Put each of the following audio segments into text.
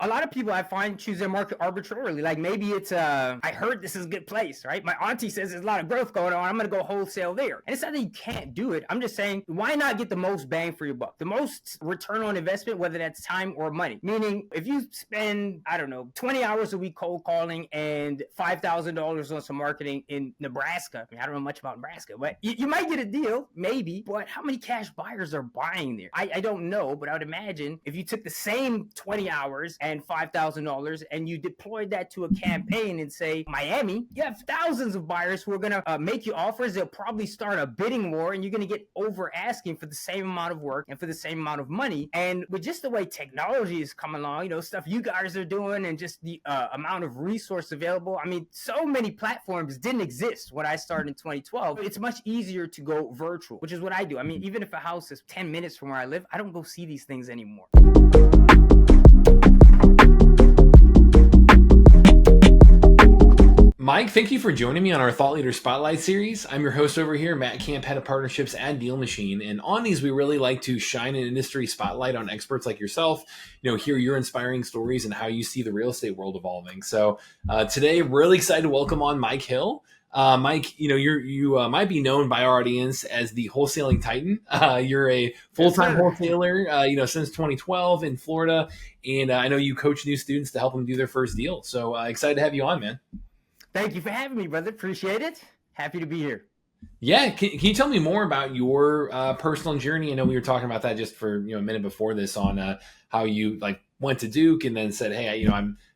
A lot of people I find choose their market arbitrarily. Like maybe it's I heard this is a good place, right? My auntie says there's a lot of growth going on. I'm gonna go wholesale there. And it's not that you can't do it. I'm just saying, why not get the most bang for your buck? The most return on investment, whether that's time or money. Meaning if you spend, I don't know, 20 hours a week cold calling and $5,000 on some marketing in Nebraska. I mean, I don't know much about Nebraska, but you might get a deal, maybe, but how many cash buyers are buying there? I don't know, but I would imagine if you took the same 20 hours and $5,000 and you deployed that to a campaign and say, Miami, you have thousands of buyers who are going to make you offers. They'll probably start a bidding war and you're going to get over asking for the same amount of work and for the same amount of money. And with just the way technology is coming along, stuff you guys are doing and just the amount of resource available. I mean, so many platforms didn't exist when I started in 2012. It's much easier to go virtual, which is what I do. I mean, even if a house is 10 minutes from where I live, I don't go see these things anymore. Mike, thank you for joining me on our Thought Leader Spotlight series. I'm your host over here, Matt Camp, head of partnerships at DealMachine. And on these, we really like to shine an industry spotlight on experts like yourself, hear your inspiring stories and how you see the real estate world evolving. So today, really excited to welcome on Mike Hill. Mike, you might be known by our audience as the wholesaling titan. You're a full-time wholesaler, since 2012 in Florida. And I know you coach new students to help them do their first deal. So excited to have you on, man. Thank you for having me, brother. Appreciate it. Happy to be here. Yeah. Can you tell me more about your personal journey? I know we were talking about that just for a minute before this on how you went to Duke and then said, hey,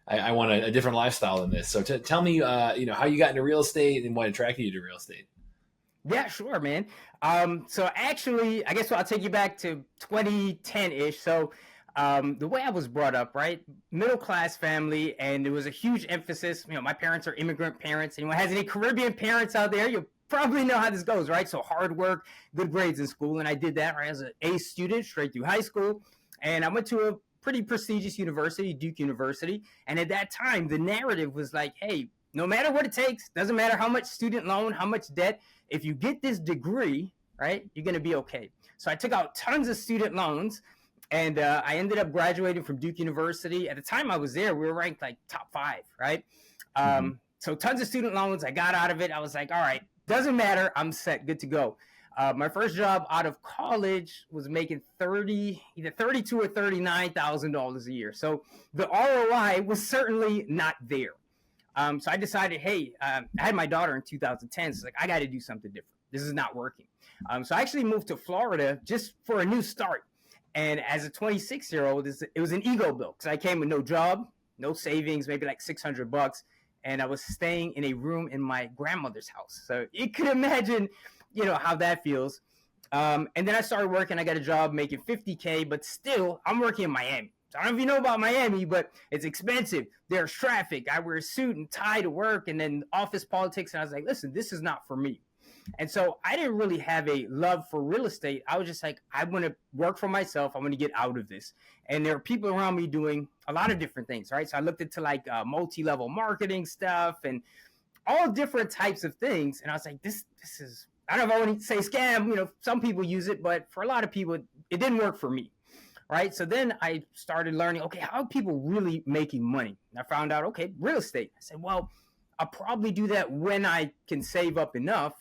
I want a different lifestyle than this. So tell me, how you got into real estate and what attracted you to real estate. Yeah, sure, man. So actually, I guess I'll take you back to 2010-ish. So the way I was brought up, right? Middle-class family, and there was a huge emphasis. My parents are immigrant parents. Anyone has any Caribbean parents out there, you probably know how this goes, right? So hard work, good grades in school, and I did that, right? As an A student straight through high school, and I went to a pretty prestigious university, Duke University, and at that time, the narrative was like, hey, no matter what it takes, doesn't matter how much student loan, how much debt, if you get this degree, right, you're going to be okay. So I took out tons of student loans, and I ended up graduating from Duke University. At the time I was there, we were ranked top 5, right? So tons of student loans. I got out of it. I was like, all right, doesn't matter. I'm set, good to go. My first job out of college was making either $32,000 or $39,000 a year. So the ROI was certainly not there. So I decided, hey, I had my daughter in 2010. So I got to do something different. This is not working. So I actually moved to Florida just for a new start. And as a 26-year-old, it was an ego build because I came with no job, no savings, maybe $600, and I was staying in a room in my grandmother's house. So you could imagine, how that feels. And then I started working. I got a job making $50K, but still, I'm working in Miami. So I don't know if you know about Miami, but it's expensive. There's traffic. I wear a suit and tie to work, and then office politics. And I was like, listen, this is not for me. And so I didn't really have a love for real estate. I was just like, I want to work for myself. I want to get out of this. And there are people around me doing a lot of different things, right? So I looked into multi-level marketing stuff and all different types of things. And I was like, this is, I don't know if I want to say scam. Some people use it, but for a lot of people, it didn't work for me, right? So then I started learning, okay, how are people really making money? And I found out, okay, real estate. I said, well, I'll probably do that when I can save up enough.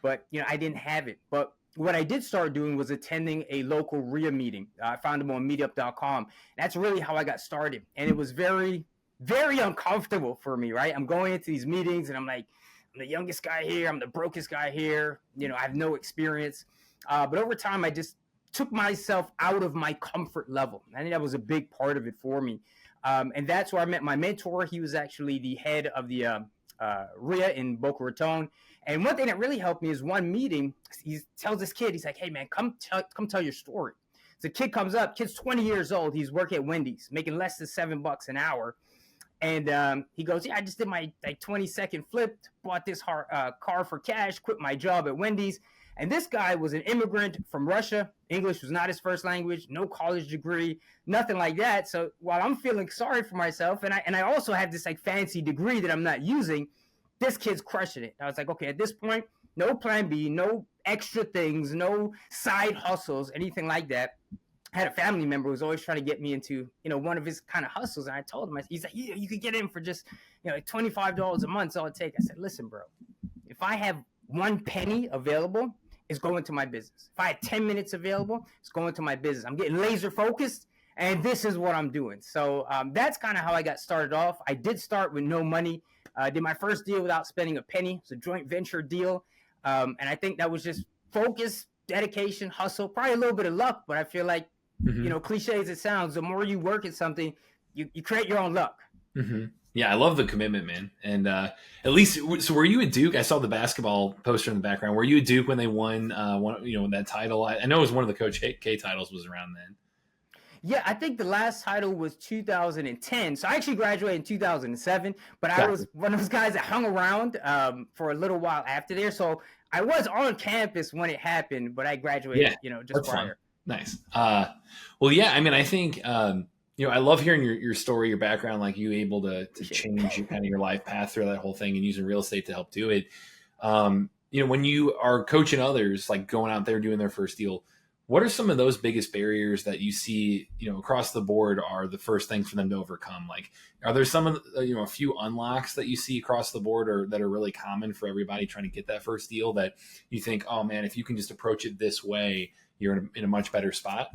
But, I didn't have it. But what I did start doing was attending a local RIA meeting. I found them on meetup.com. That's really how I got started. And it was very, very uncomfortable for me, right? I'm going into these meetings and I'm like, I'm the youngest guy here. I'm the brokest guy here. I have no experience. But over time, I just took myself out of my comfort level. I think that was a big part of it for me. And that's where I met my mentor. He was actually the head of the RIA in Boca Raton. And one thing that really helped me is one meeting, he tells this kid, he's like, hey, man, come tell your story. So the kid comes up, kid's 20 years old. He's working at Wendy's, making less than $7 an hour. And he goes, yeah, I just did my 20-second flip, bought this car for cash, quit my job at Wendy's. And this guy was an immigrant from Russia. English was not his first language, no college degree, nothing like that. So while I'm feeling sorry for myself, and I also have this fancy degree that I'm not using, this kid's crushing it. I was like, okay, at this point, no plan B, no extra things, no side hustles, anything like that. I had a family member who was always trying to get me into, one of his kind of hustles. And I told him, he's like, yeah, you could get in for just, like $25 a month. All it take. I said, listen, bro, if I have one penny available, it's going to my business. If I had 10 minutes available, it's going to my business. I'm getting laser focused, and this is what I'm doing. So that's kind of how I got started off. I did start with no money. I did my first deal without spending a penny. It's a joint venture deal. And I think that was just focus, dedication, hustle, probably a little bit of luck. But I feel like, cliche as it sounds, the more you work at something, you create your own luck. Mm-hmm. Yeah, I love the commitment, man. And at least, so were you at Duke? I saw the basketball poster in the background. Were you at Duke when they won, that title? I know it was one of the Coach K titles was around then. Yeah, I think the last title was 2010. So I actually graduated in 2007, but I was one of those guys that hung around for a little while after there. So I was on campus when it happened, but I graduated, just prior. Fun. Nice. Well, yeah, I mean, I think, I love hearing your story, your background, like you able to change your life path through that whole thing and using real estate to help do it. When you are coaching others, like going out there doing their first deal, what are some of those biggest barriers that you see, across the board are the first things for them to overcome? Like, are there some of the, a few unlocks that you see across the board or that are really common for everybody trying to get that first deal that you think, oh man, if you can just approach it this way, you're in a much better spot?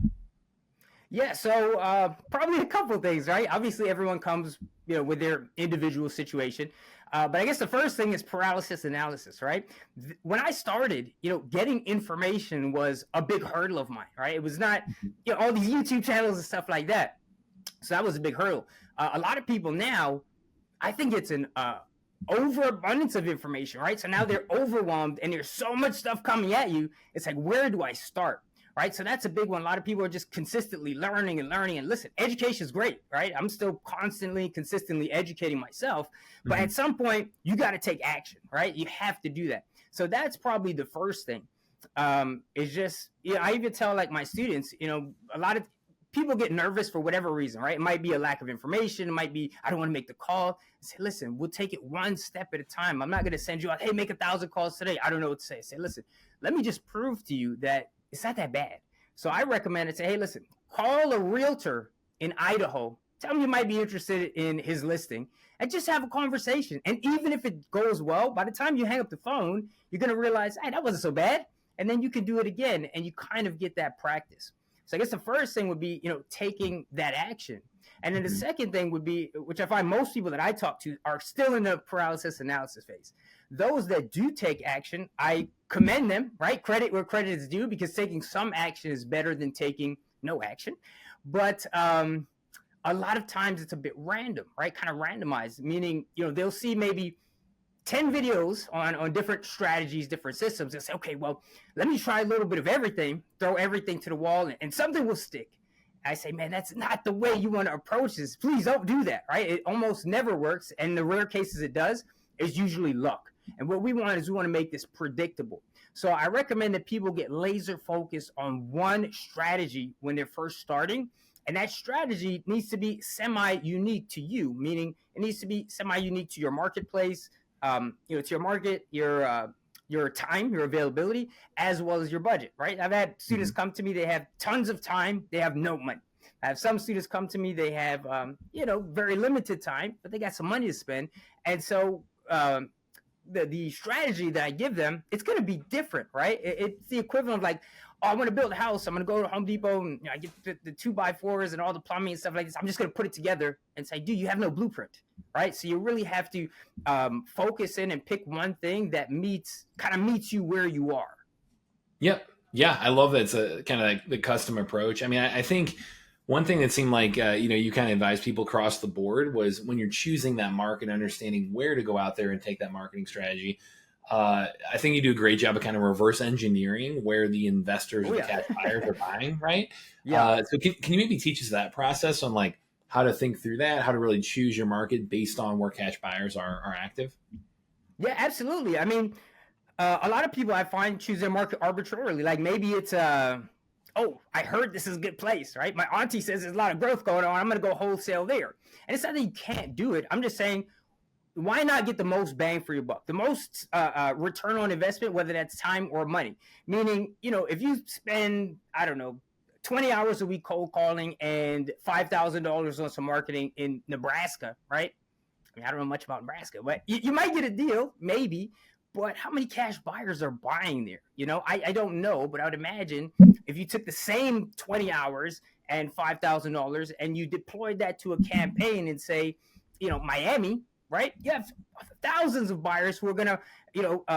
Yeah, so probably a couple of things, right? Obviously, everyone comes, with their individual situation. But I guess the first thing is paralysis analysis, right? When I started, getting information was a big hurdle of mine, right? It was not, all these YouTube channels and stuff like that. So that was a big hurdle. A lot of people now, I think it's an overabundance of information, right? So now they're overwhelmed and there's so much stuff coming at you. It's like, where do I start? Right. So that's a big one. A lot of people are just consistently learning. And listen, education is great. Right. I'm still consistently educating myself. But at some point, you got to take action. Right. You have to do that. So that's probably the first thing. Is just, I even tell like my students, a lot of people get nervous for whatever reason. Right. It might be a lack of information. It might be, I don't want to make the call. I say, listen, we'll take it one step at a time. I'm not going to send you out, hey, make 1,000 calls today. I don't know what to say. Say, listen, let me just prove to you that it's not that bad. So I recommend it. Say, hey, listen, call a realtor in Idaho. Tell him you might be interested in his listing and just have a conversation. And even if it goes well, by the time you hang up the phone, you're going to realize, hey, that wasn't so bad. And then you can do it again and you kind of get that practice. So I guess the first thing would be, taking that action. And then the second thing would be, which I find most people that I talk to are still in the paralysis analysis phase. Those that do take action, I commend them, right? Credit where credit is due, because taking some action is better than taking no action. But a lot of times it's a bit random, right? Kind of randomized, meaning, they'll see maybe 10 videos on different strategies, different systems, and say, okay, well, let me try a little bit of everything, throw everything to the wall, and something will stick. I say, man, that's not the way you want to approach this. Please don't do that, right? It almost never works. And the rare cases it does is usually luck. And what we want is we want to make this predictable. So I recommend that people get laser focused on one strategy when they're first starting. And that strategy needs to be semi-unique to you, meaning it needs to be semi-unique to your marketplace, to your market, your time, your availability, as well as your budget, right? I've had students come to me, they have tons of time, they have no money. I have some students come to me, they have, very limited time, but they got some money to spend. And so the strategy that I give them, it's going to be different, right? It's the equivalent of like, oh, I want to build a house. I'm going to go to Home Depot and I get the 2x4s and all the plumbing and stuff like this. I'm just going to put it together and say, dude, you have no blueprint, right? So you really have to focus in and pick one thing that meets you where you are. Yep. Yeah, I love that. It's a kind of like the custom approach. I mean, I think one thing that seemed like, you kind of advise people across the board was when you're choosing that market, understanding where to go out there and take that marketing strategy. I think you do a great job of kind of reverse engineering where the investors or the cash buyers are buying, right? Yeah. So can you maybe teach us that process on like how to think through that, how to really choose your market based on where cash buyers are active? Yeah, absolutely. I mean, a lot of people I find choose their market arbitrarily. Like maybe it's oh, I heard this is a good place, right? My auntie says there's a lot of growth going on. I'm going to go wholesale there. And it's not that you can't do it. I'm just saying, why not get the most bang for your buck? The most return on investment, whether that's time or money. Meaning, if you spend, I don't know, 20 hours a week cold calling and $5,000 on some marketing in Nebraska, right? I mean, I don't know much about Nebraska, but you might get a deal, maybe. But how many cash buyers are buying there? I don't know, but I would imagine if you took the same 20 hours and $5,000 and you deployed that to a campaign and say, Miami, right? You have thousands of buyers who are going to,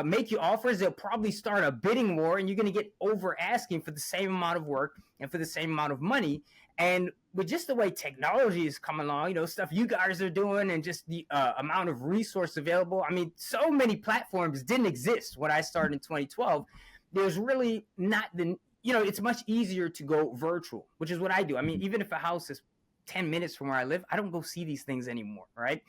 make you offers. They'll probably start a bidding war, and you're going to get over asking for the same amount of work and for the same amount of money. And with just the way technology is coming along, stuff you guys are doing and just the amount of resource available. I mean, so many platforms didn't exist when I started in 2012. There's really not it's much easier to go virtual, which is what I do. I mean, even if a house is 10 minutes from where I live, I don't go see these things anymore, right?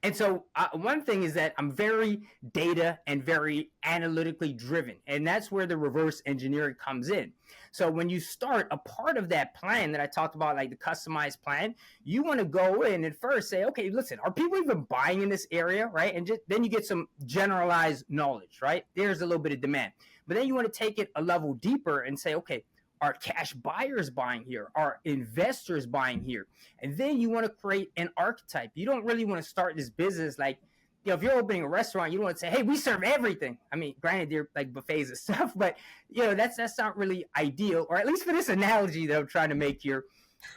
And so one thing is that I'm very data and very analytically driven. And that's where the reverse engineering comes in. So when you start a part of that plan that I talked about, like the customized plan, you want to go in and first say, okay, listen, are people even buying in this area, right? And then you get some generalized knowledge, right? There's a little bit of demand. But then you want to take it a level deeper and say, okay, are cash buyers buying here? Are investors buying here? And then you want to create an archetype. You don't really want to start this business like, if you're opening a restaurant, you don't want to say, hey, we serve everything. I mean, granted, they're like buffets and stuff, but that's not really ideal, or at least for this analogy that I'm trying to make here,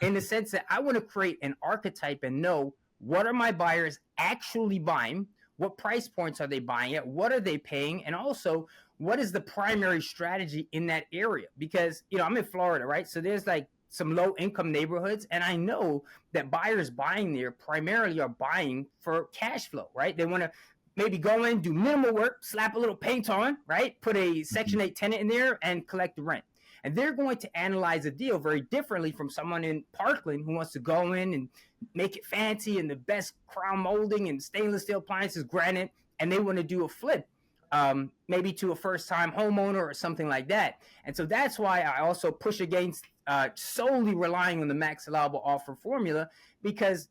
in the sense that I want to create an archetype and know what are my buyers actually buying, what price points are they buying at, what are they paying, and also what is the primary strategy in that area? Because, I'm in Florida, right? So there's like some low income neighborhoods. And I know that buyers buying there primarily are buying for cash flow, right? They want to maybe go in, do minimal work, slap a little paint on, right? Put a Section 8 tenant in there and collect the rent. And they're going to analyze a deal very differently from someone in Parkland who wants to go in and make it fancy and the best crown molding and stainless steel appliances, granite, and they want to do a flip. Maybe to a first-time homeowner or something like that. And so that's why I also push against solely relying on the max allowable offer formula, because,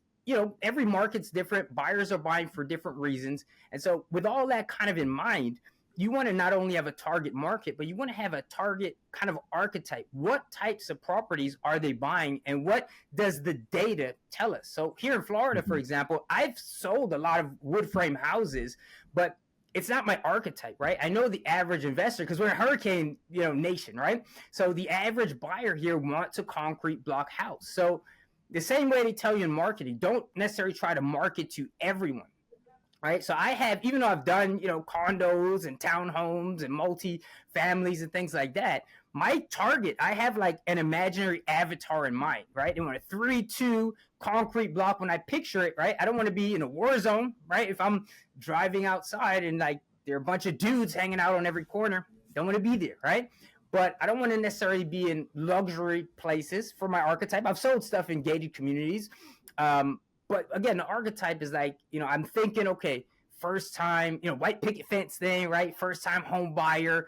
every market's different. Buyers are buying for different reasons. And so with all that kind of in mind, you want to not only have a target market, but you want to have a target kind of archetype. What types of properties are they buying, and what does the data tell us? So here in Florida, for example, I've sold a lot of wood frame houses, but it's not my archetype, right? I know the average investor, because we're a hurricane, nation, right? So the average buyer here wants a concrete block house. So the same way they tell you in marketing, don't necessarily try to market to everyone, right? So I have, even though I've done, condos and townhomes and multi-families and things like that, my target, I have like an imaginary avatar in mind, right? They want a 3-2 concrete block. When I picture it, right, I don't want to be in a war zone, right? If I'm driving outside and like there are a bunch of dudes hanging out on every corner, don't want to be there, right? But I don't want to necessarily be in luxury places for my archetype. I've sold stuff in gated communities. But again, the archetype is like, I'm thinking, okay, first time, white picket fence thing, right? First time home buyer.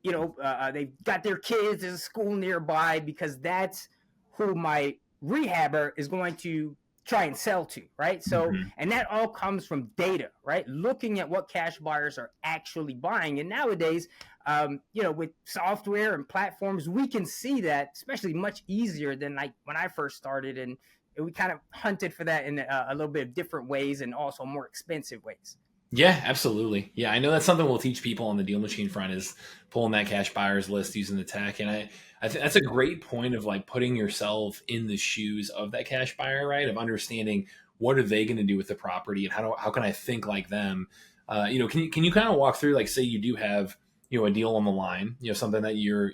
They've got their kids, there's a school nearby, because that's who my rehabber is going to try and sell to, right? So, and that all comes from data, right? Looking at what cash buyers are actually buying. And nowadays, with software and platforms, we can see that, especially much easier than like when I first started. And we kind of hunted for that in a little bit of different ways, and also more expensive ways. Yeah, absolutely. Yeah, I know that's something we'll teach people on the DealMachine front, is pulling that cash buyers list using the tech. And I think that's a great point of like putting yourself in the shoes of that cash buyer, right? Of understanding what are they going to do with the property, and how can I think like them? Can you kind of walk through, like, say you do have, a deal on the line, something that you're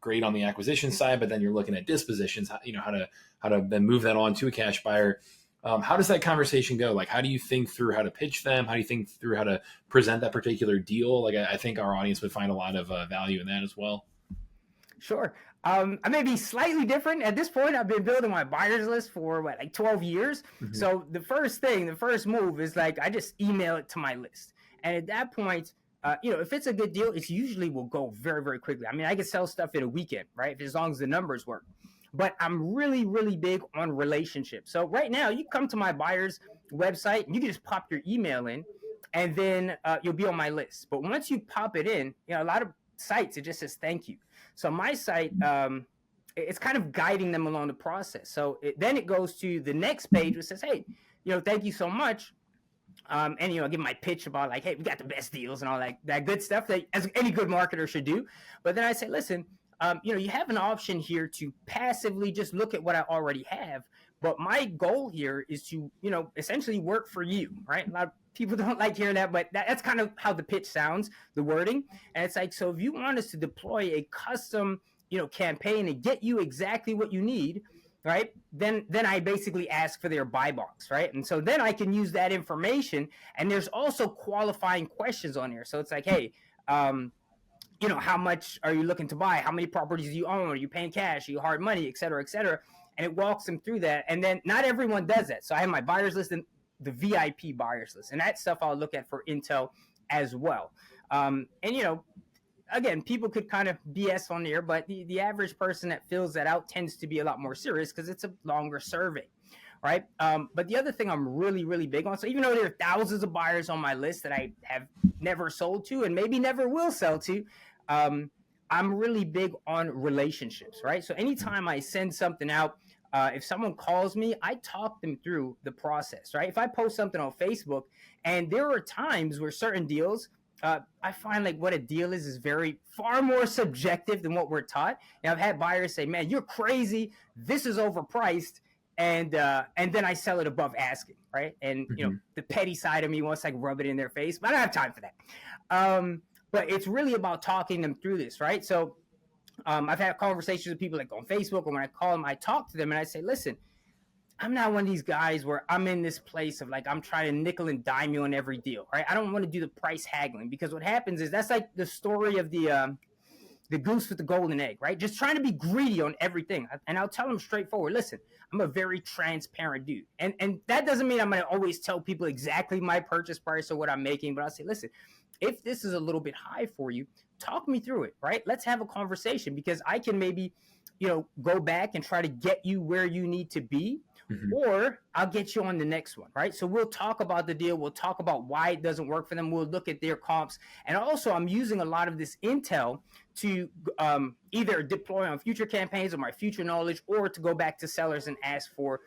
great on the acquisition side, but then you're looking at dispositions, how to then move that on to a cash buyer. How does that conversation go? Like, how do you think through how to pitch them? How do you think through how to present that particular deal? Like, I think our audience would find a lot of value in that as well. Sure. I may be slightly different. At this point, I've been building my buyers list for 12 years. Mm-hmm. So the first move is like, I just email it to my list. And at that point, if it's a good deal, it usually will go very, very quickly. I mean, I can sell stuff in a weekend, right? As long as the numbers work. But I'm really, really big on relationships. So right now, you come to my buyer's website and you can just pop your email in, and then you'll be on my list. But once you pop it in, a lot of sites, it just says thank you. So my site, it's kind of guiding them along the process. So then it goes to the next page which says, hey, thank you so much. And I give my pitch about like, hey, we got the best deals and all that good stuff that as any good marketer should do. But then I say, listen, you have an option here to passively just look at what I already have. But my goal here is to, essentially work for you, right? A lot of people don't like hearing that, but that's kind of how the pitch sounds, the wording. And it's like, so if you want us to deploy a custom, campaign and get you exactly what you need, right? Then I basically ask for their buy box, right? And so then I can use that information. And there's also qualifying questions on here. So it's like, hey, how much are you looking to buy? How many properties do you own? Are you paying cash? Are you hard money, et cetera, et cetera? And it walks them through that. And then not everyone does that. So I have my buyers list and the VIP buyers list. And that stuff I'll look at for intel as well. And, again, people could kind of BS on there, but the average person that fills that out tends to be a lot more serious because it's a longer survey, right? But the other thing I'm really, really big on, so even though there are thousands of buyers on my list that I have never sold to and maybe never will sell to, I'm really big on relationships, right? So anytime I send something out, if someone calls me, I talk them through the process, right? If I post something on Facebook, and there are times where certain deals, I find like what a deal is far more subjective than what we're taught. And I've had buyers say, man, you're crazy. This is overpriced. And then I sell it above asking, right? And, the petty side of me wants to like rub it in their face, but I don't have time for that. But it's really about talking them through this, right? So I've had conversations with people like on Facebook, or when I call them, I talk to them and I say, listen, I'm not one of these guys where I'm in this place of like, I'm trying to nickel and dime you on every deal, right? I don't want to do the price haggling, because what happens is that's like the story of the goose with the golden egg, right? Just trying to be greedy on everything. And I'll tell them straightforward, listen, I'm a very transparent dude. And that doesn't mean I'm going to always tell people exactly my purchase price or what I'm making, but I'll say, listen, if this is a little bit high for you, talk me through it, right? Let's have a conversation, because I can maybe, go back and try to get you where you need to be, or I'll get you on the next one, right? So we'll talk about the deal. We'll talk about why it doesn't work for them. We'll look at their comps. And also I'm using a lot of this intel to either deploy on future campaigns or my future knowledge, or to go back to sellers and ask for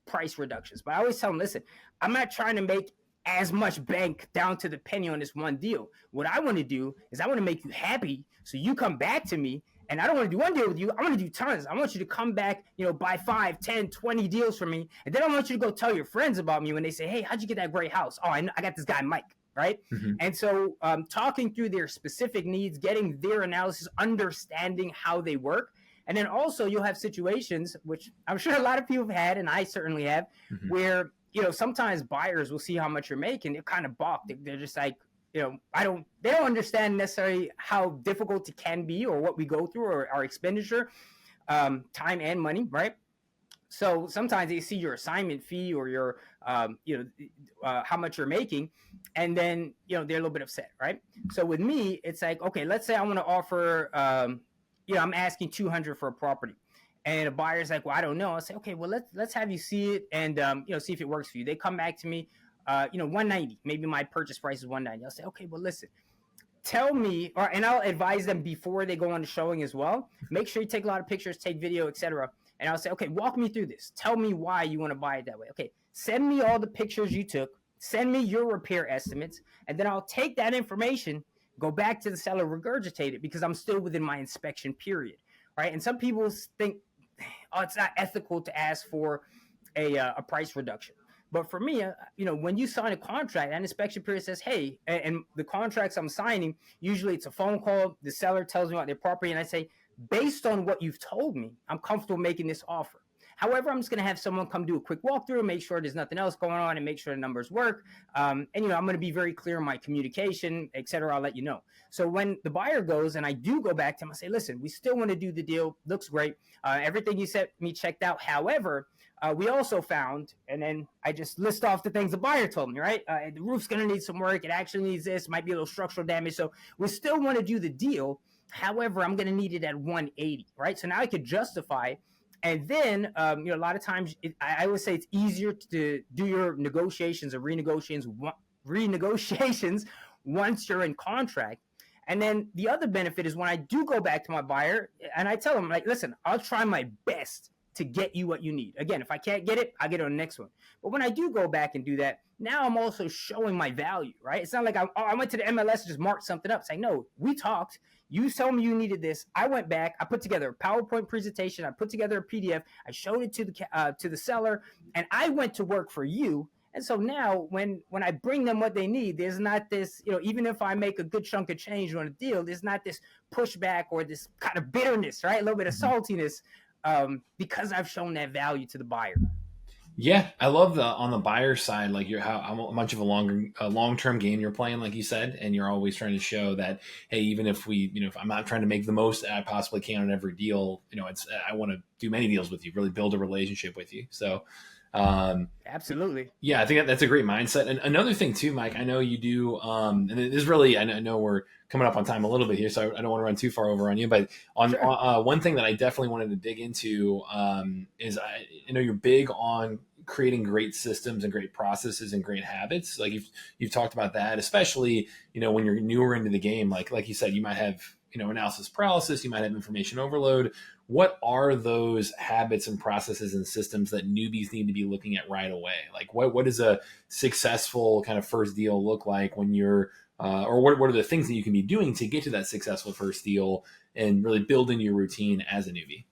price reductions. But I always tell them, listen, I'm not trying to make as much bank down to the penny on this one deal. What I want to do is I want to make you happy, so you come back to me. And I don't want to do one deal with you. I want to do tons. I want you to come back, buy 5, 10, 20 deals from me. And then I want you to go tell your friends about me when they say, hey, how'd you get that great house? Oh, I got this guy, Mike, right? And so talking through their specific needs, getting their analysis, understanding how they work. And then also you'll have situations, which I'm sure a lot of people have had, and I certainly have, where, sometimes buyers will see how much you're making. They're kind of balked. They're just like, they don't understand necessarily how difficult it can be, or what we go through, or our expenditure, time and money, right? So sometimes they see your assignment fee or your, how much you're making, and then, they're a little bit upset, right? So with me, it's like, okay, let's say I want to offer, I'm asking $200 for a property. And a buyer's like, well, I don't know. I'll say, okay, well, let's have you see it and, see if it works for you. They come back to me, 190, maybe my purchase price is 190. I'll say, okay, well, listen, tell me, and I'll advise them before they go on the showing as well. Make sure you take a lot of pictures, take video, etc. And I'll say, okay, walk me through this. Tell me why you want to buy it that way. Okay, send me all the pictures you took. Send me your repair estimates. And then I'll take that information, go back to the seller, regurgitate it, because I'm still within my inspection period, right? And some people think, oh, it's not ethical to ask for a price reduction. But for me, when you sign a contract, that inspection period says, hey, and the contracts I'm signing, usually it's a phone call. The seller tells me about their property, and I say, based on what you've told me, I'm comfortable making this offer. However, I'm just going to have someone come do a quick walkthrough, make sure there's nothing else going on, and make sure the numbers work. And, I'm going to be very clear in my communication, et cetera. I'll let you know. So when the buyer goes and I do go back to him, I say, listen, we still want to do the deal. Looks great. Everything you sent me checked out. However, we also found, and then I just list off the things the buyer told me, right? The roof's going to need some work. It actually needs this. Might be a little structural damage. So we still want to do the deal. However, I'm going to need it at 180, right? So now I could justify. And then, a lot of times, I always say it's easier to do your negotiations or renegotiations once you're in contract. And then the other benefit is when I do go back to my buyer and I tell them, like, listen, I'll try my best to get you what you need. Again, if I can't get it, I'll get it on the next one. But when I do go back and do that, now I'm also showing my value, right? It's not like I went to the MLS and just marked something up. Say, no, we talked. You told me you needed this. I went back. I put together a PowerPoint presentation. I put together a PDF. I showed it to the seller, and I went to work for you. And so now when I bring them what they need, there's not this, even if I make a good chunk of change on a deal, there's not this pushback or this kind of bitterness, right? A little bit of saltiness because I've shown that value to the buyer. Yeah, I love on the buyer side, like how much of a long-term game you're playing, like you said, and you're always trying to show that, hey, even if if I'm not trying to make the most I possibly can on every deal, I want to do many deals with you, really build a relationship with you. So, absolutely. Yeah, I think that's a great mindset. And another thing too, Mike, I know you do, and it is really, I know we're coming up on time a little bit here, so I don't want to run too far over on you, but one thing that I definitely wanted to dig into is I know you're big on creating great systems and great processes and great habits. Like you've talked about that, especially, when you're newer into the game, like you said, you might have, analysis paralysis, you might have information overload. What are those habits and processes and systems that newbies need to be looking at right away? Like what does a successful kind of first deal look like when you're, or what are the things that you can be doing to get to that successful first deal and really build in your routine as a newbie?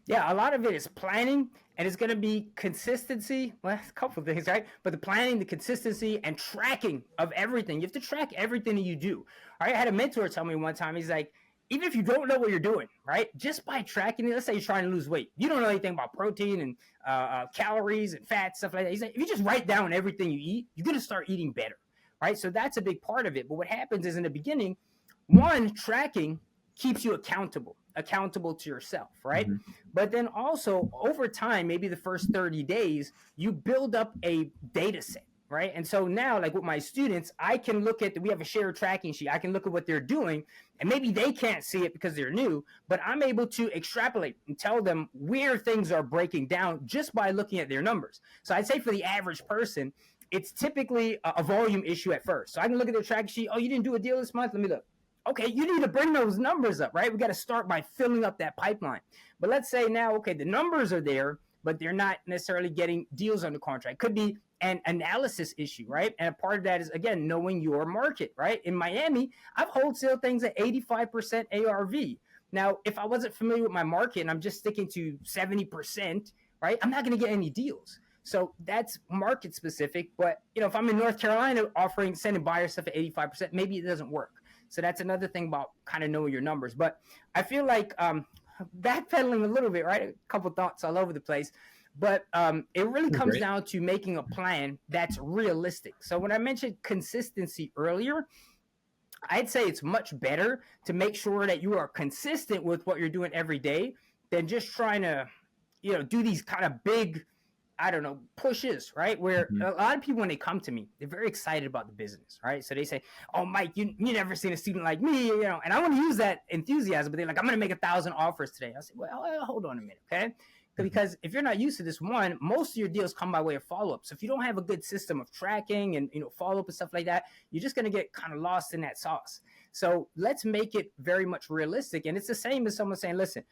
Yeah, a lot of it is planning, and it's going to be consistency. Well, a couple of things, right? But the planning, the consistency, and tracking of everything. You have to track everything that you do. All right, I had a mentor tell me one time, he's like, even if you don't know what you're doing, right, just by tracking it, let's say you're trying to lose weight. You don't know anything about protein and calories and fat, stuff like that. He's like, if you just write down everything you eat, you're going to start eating better, right? So that's a big part of it. But what happens is in the beginning, one, tracking keeps you accountable to yourself, right? Mm-hmm. But then also over time, maybe the first 30 days, you build up a data set, right? And so now, like with my students, I can look at, we have a shared tracking sheet. I can look at what they're doing, and maybe they can't see it because they're new, but I'm able to extrapolate and tell them where things are breaking down just by looking at their numbers. So I'd say for the average person, it's typically a volume issue at first. So I can look at their tracking sheet. Oh, you didn't do a deal this month? Let me look. Okay, you need to bring those numbers up, right? We got to start by filling up that pipeline. But let's say now, okay, the numbers are there, but they're not necessarily getting deals under contract. Could be an analysis issue, right? And a part of that is, again, knowing your market, right? In Miami, I've wholesale things at 85% ARV. Now, if I wasn't familiar with my market and I'm just sticking to 70%, right, I'm not going to get any deals. So that's market specific. But, if I'm in North Carolina sending buyer stuff at 85%, maybe it doesn't work. So that's another thing about kind of knowing your numbers. But I feel like backpedaling a little bit, right? A couple thoughts all over the place. But it really comes down to making a plan that's realistic. So when I mentioned consistency earlier, I'd say it's much better to make sure that you are consistent with what you're doing every day than just trying to, do these kind of big, pushes, right? Where a lot of people, when they come to me, they're very excited about the business, right? So they say, oh, Mike, you never seen a student like me, and I want to use that enthusiasm, but they're like, I'm going to make 1,000 offers today. I say, well, hold on a minute, okay? Because if you're not used to this, one, most of your deals come by way of follow-up. So if you don't have a good system of tracking and, follow-up and stuff like that, you're just going to get kind of lost in that sauce. So let's make it very much realistic. And it's the same as someone saying, listen,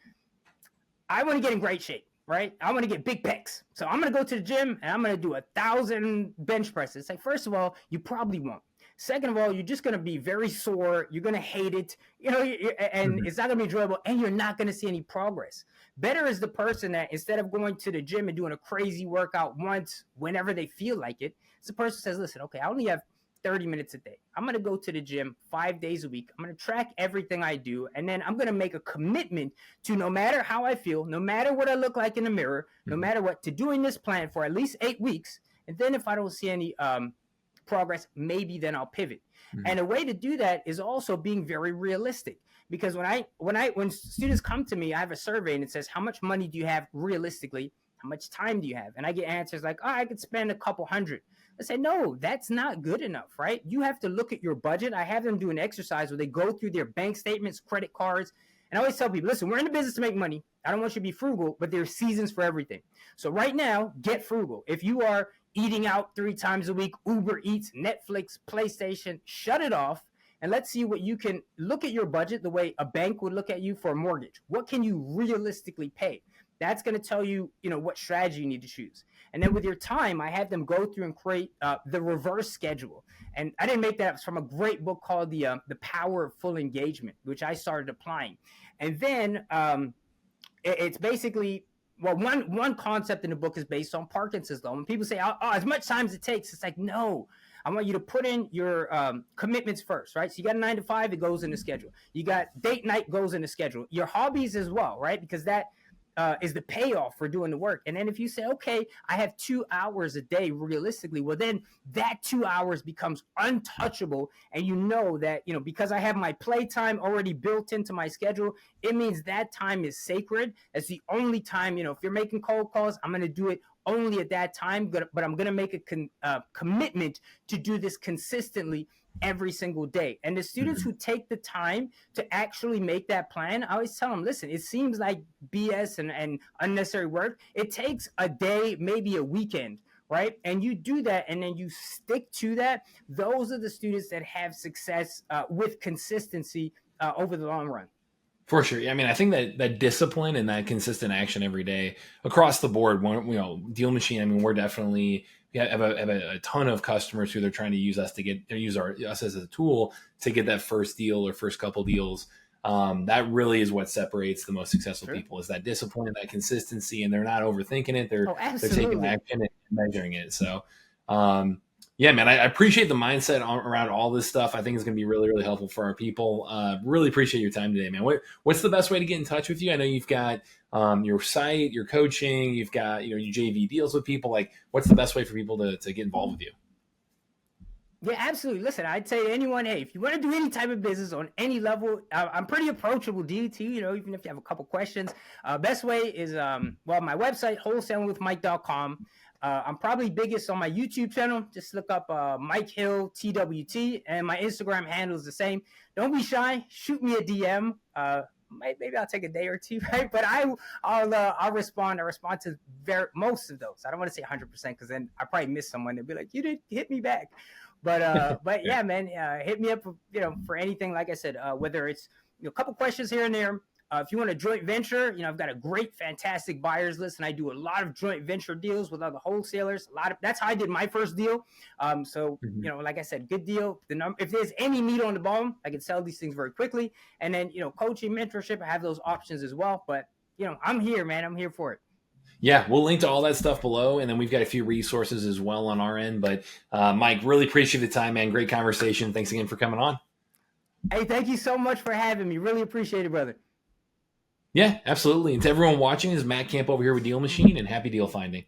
I want to get in great shape. Right? I want to get big pecs. So I'm going to go to the gym and I'm going to do 1,000 bench presses. It's like, first of all, you probably won't. Second of all, you're just going to be very sore. You're going to hate it, and it's not going to be enjoyable, and you're not going to see any progress. Better is the person that instead of going to the gym and doing a crazy workout once, whenever they feel like it, it's the person who says, listen, okay, I only have 30 minutes a day. I'm going to go to the gym 5 days a week. I'm going to track everything I do. And then I'm going to make a commitment to, no matter how I feel, no matter what I look like in the mirror, no matter what, to doing this plan for at least 8 weeks. And then if I don't see any progress, maybe then I'll pivot. And a way to do that is also being very realistic. Because when students come to me, I have a survey and it says, how much money do you have realistically? How much time do you have? And I get answers like, oh, I could spend a couple hundred. I say, no, that's not good enough, right? You have to look at your budget. I have them do an exercise where they go through their bank statements, credit cards. And I always tell people, listen, we're in the business to make money. I don't want you to be frugal, but there's seasons for everything. So right now, get frugal. If you are eating out 3 times a week, Uber Eats, Netflix, PlayStation, shut it off and let's see what you can look at your budget the way a bank would look at you for a mortgage. What can you realistically pay? That's going to tell you, what strategy you need to choose. And then with your time, I had them go through and create the reverse schedule. And I didn't make that up. It's from a great book called The Power of Full Engagement, which I started applying. And then it's basically, well, one concept in the book is based on Parkinson's law. When people say, oh, as much time as it takes, it's like, no. I want you to put in your commitments first, right? So you got a 9 to 5, it goes in the schedule. You got date night, goes in the schedule. Your hobbies as well, right? Because that is the payoff for doing the work. And then if you say, okay, I have 2 hours a day realistically, well, then that 2 hours becomes untouchable. And you know that, because I have my playtime already built into my schedule, it means that time is sacred. That's the only time, if you're making cold calls, I'm going to do it only at that time, but I'm going to make a commitment to do this consistently every single day. And the students who take the time to actually make that plan, I always tell them, listen, it seems like BS and unnecessary work. It takes a day, maybe a weekend, right? And you do that and then you stick to that. Those are the students that have success with consistency over the long run. For sure. I mean, I think that discipline and that consistent action every day across the board, DealMachine, I mean, we have a ton of customers who they're trying to use us us as a tool to get that first deal or first couple deals. That really is what separates the most successful people, is that discipline and that consistency, and they're not overthinking it. They're taking action and measuring it. So, yeah, man, I appreciate the mindset around all this stuff. I think it's going to be really, really helpful for our people. Really appreciate your time today, man. What's the best way to get in touch with you? I know you've got your site, your coaching, you've got your JV deals with people. Like, what's the best way for people to get involved with you? Yeah, absolutely. Listen, I'd say to anyone, hey, if you want to do any type of business on any level, I'm pretty approachable, DT, even if you have a couple questions. Best way is, my website, wholesalingwithmike.com. I'm probably biggest on my YouTube channel. Just look up Mike Hill TWT, and my Instagram handle is the same. Don't be shy. Shoot me a DM. Maybe I'll take a day or two, right? But I'll respond. I respond to most of those. I don't want to say 100% because then I probably miss someone. They'll be like, "You didn't hit me back." But yeah, man, hit me up. For anything. Like I said, whether it's a couple questions here and there. If you want a joint venture, I've got a great, fantastic buyers list, and I do a lot of joint venture deals with other wholesalers. That's how I did my first deal. Like I said, good deal. If there's any meat on the bone, I can sell these things very quickly. And then, coaching, mentorship, I have those options as well. But, I'm here, man. I'm here for it. Yeah, we'll link to all that stuff below, and then we've got a few resources as well on our end. But Mike, really appreciate the time, man. Great conversation. Thanks again for coming on. Hey, thank you so much for having me. Really appreciate it, brother. Yeah, absolutely. And to everyone watching, this is Matt Camp over here with DealMachine, and happy deal finding.